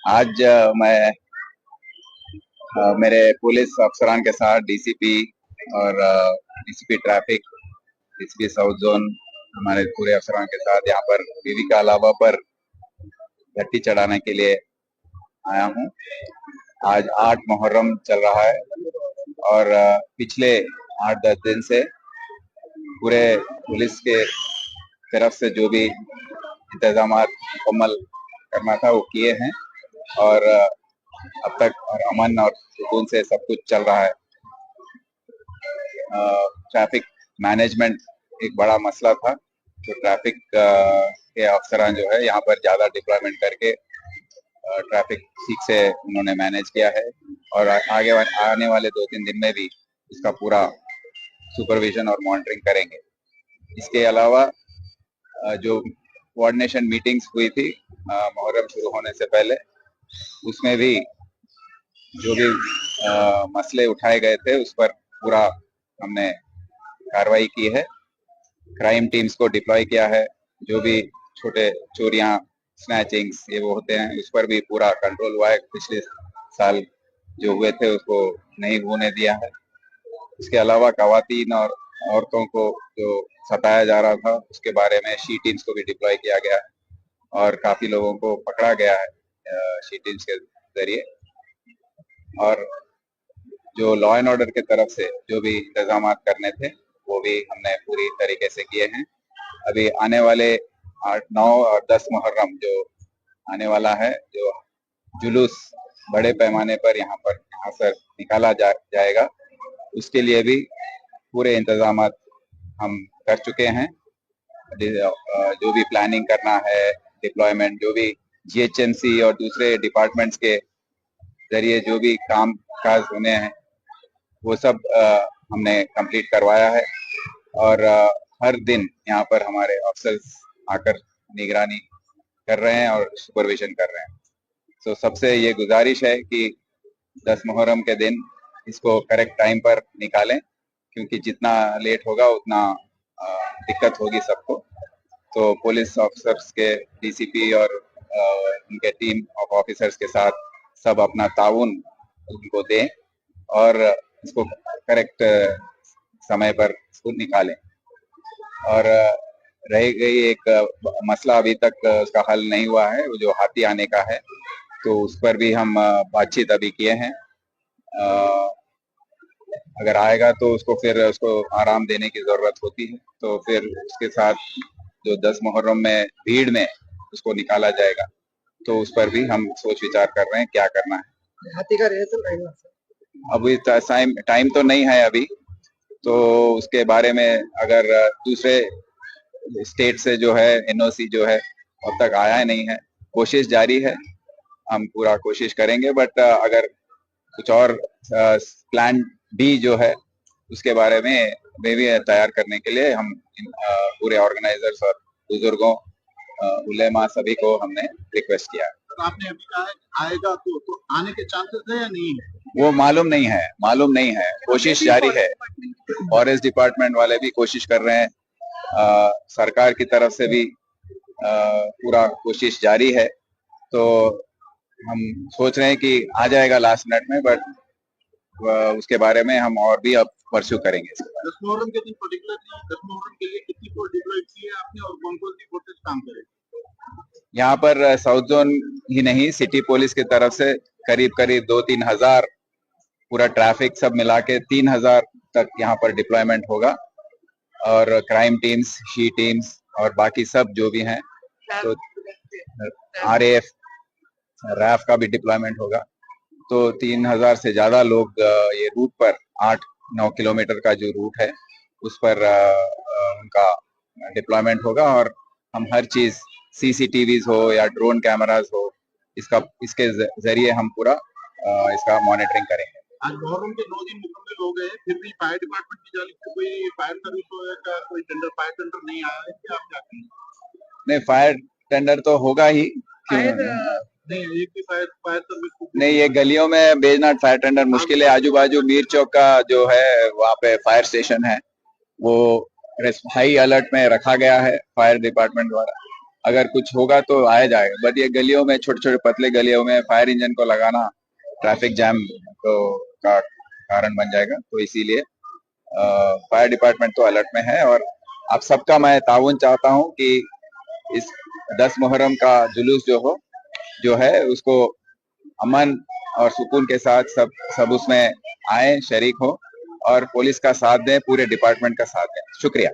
आज मैं मेरे पुलिस अफसरान के साथ डीसीपी और DCP traffic, DCP south zone, हमारे पूरे अफसरान के साथ यहाँ पर बीवी का अलावा पर घट्टी चढ़ाने के लिए आया हूँ। आज 8 मुहर्रम चल रहा है और पिछले 8-10 दिन से पूरे पुलिस के तरफ से जो भी इंतजाम मुकम्मल करना था वो किए हैं और अब तक और अमन और सुकून से सब कुछ चल रहा है। ट्रैफिक मैनेजमेंट एक बड़ा मसला था, तो ट्रैफिक के अफसरान जो है यहाँ पर ज्यादा डिप्लॉयमेंट करके ट्रैफिक ठीक से उन्होंने मैनेज किया है और आगे आने वाले 2-3 दिन में भी इसका पूरा सुपरविजन और मॉनिटरिंग करेंगे। इसके अलावा जो कोऑर्डिनेशन मीटिंग्स हुई थी मुहर्रम शुरू होने से पहले, उसमें भी जो भी मसले उठाए गए थे उस पर पूरा हमने कार्रवाई की है। क्राइम टीम्स को डिप्लॉय किया है। जो भी छोटे चोरियां, स्नैचिंग्स ये वो होते हैं, उस पर भी पूरा कंट्रोल हुआ है। पिछले साल जो हुए थे उसको नहीं होने दिया है। इसके अलावा खवातीन और औरतों को जो सताया जा रहा था उसके बारे में शी टीम्स को भी डिप्लॉय किया गया है और काफी लोगों को पकड़ा गया है शी टीम्स के जरिए। और जो लॉ एंड ऑर्डर के तरफ से जो भी इंतजाम करने थे वो भी हमने पूरी तरीके से किए हैं। अभी आने वाले 8, 9 और 10 मुहर्रम जो आने वाला है, जो जुलूस बड़े पैमाने पर यहाँ से निकाला जाएगा, उसके लिए भी पूरे इंतजाम हम कर चुके हैं। जो भी प्लानिंग करना है, डिप्लॉयमेंट, जो भी जीएचएमसी और दूसरे डिपार्टमेंट्स के जरिए जो भी काम काज होने हैं वो सब हमने कंप्लीट करवाया है और हर दिन यहाँ पर हमारे अफसर्स आकर निगरानी कर रहे हैं और सुपरविजन कर रहे हैं। तो सबसे ये गुजारिश है कि 10 मुहर्रम के दिन इसको करेक्ट टाइम पर निकालें, क्योंकि जितना लेट होगा उतना दिक्कत होगी सबको। तो पुलिस ऑफिसर्स के, डीसीपी और उनके टीम ऑफ ऑफिसर्स के साथ सब अपना ताउन उनको दें और इसको करेक्ट समय पर इसको निकालें। और रह गई एक मसला अभी तक उसका हल नहीं हुआ है, वो जो हाथी आने का है, तो उस पर भी हम बातचीत अभी किए हैं। अगर आएगा तो उसको आराम देने की जरूरत होती है, तो फिर उसके साथ जो 10 मुहर्रम में भीड़ में उसको निकाला जाएगा, तो उस पर भी हम सोच विचार कर रहे हैं क्या करना है। हाथी का रिहर्सल रहेगा अभी टाइम तो नहीं है अभी, तो उसके बारे में अगर दूसरे स्टेट से जो है एनओसी जो है अब तक आया नहीं है, कोशिश जारी है, हम पूरा कोशिश करेंगे। बट अगर कुछ और प्लान बी जो है उसके बारे में भी तैयार करने के लिए हम पूरे ऑर्गेनाइजर्स और बुजुर्गों, उलेमा सभी को हमने रिक्वेस्ट किया है। तो आपने अभी कहा आएगा तो आने के चांसेस है या नहीं है? वो मालूम नहीं है, कोशिश जारी है। फॉरेस्ट डिपार्टमेंट वाले भी कोशिश कर रहे हैं, सरकार की तरफ से भी पूरा कोशिश जारी है। तो हम सोच रहे हैं कि आ जाएगा लास्ट मिनट में, बट उसके बारे में हम और भी अब परस्यू करेंगे। 10 मुहर्रम के दिन पर्टिकुलरली 10 मुहर्रम के लिए कितनी फोर्स डिप्लॉय की है आपने और कौन-कौन सी फोर्सेस काम करेगी? यहाँ पर साउथ जोन ही नहीं, सिटी पुलिस की तरफ से करीब 2-3 हजार, पूरा ट्रैफिक सब मिला के 3,000 तक यहाँ पर डिप्लॉयमेंट होगा और क्राइम टीम्स, शी टीम्स और बाकी सब जो भी हैं, तो आरएएफ, रैफ का भी डिप्लॉयमेंट होगा। तो 3,000 से ज्यादा लोग ये रूट पर 8-9 किलोमीटर का जो रूट है उस पर उनका डिप्लॉयमेंट होगा और हम हर चीज, सीसीटीवीज हो या ड्रोन कैमरास हो, इसके जरिए हम पूरा इसका मॉनिटरिंग करेंगे। आज मुहर्रम के 9 दिन मुकम्मल हो गए, फिर भी फायर डिपार्टमेंट की जानिब से कोई फायर सर्विस का कोई फायर टेंडर नहीं आया है क्या? आप क्या कहेंगे? नहीं, फायर टेंडर तो होगा ही। नहीं, एक भी फायर सर्विस नहीं, ये गलियों में बेजनाट फायर टेंडर मुश्किल है। आजू बाजू मीर चौक का जो है वहाँ पे फायर स्टेशन है, वो हाई अलर्ट में रखा गया है फायर डिपार्टमेंट द्वारा। अगर कुछ होगा तो आया जाएगा, बट ये गलियों में, छोटे छोटे पतले गलियों में फायर इंजन को लगाना ट्रैफिक जैम तो का कारण बन जाएगा। तो इसीलिए फायर डिपार्टमेंट तो अलर्ट में है, और आप सबका मैं ताउन चाहता हूं कि इस 10 मुहर्रम का जुलूस जो है उसको अमन और सुकून के साथ सब उसमें आए, शरीक हो और पुलिस का साथ दें, पूरे डिपार्टमेंट का साथ दें। शुक्रिया।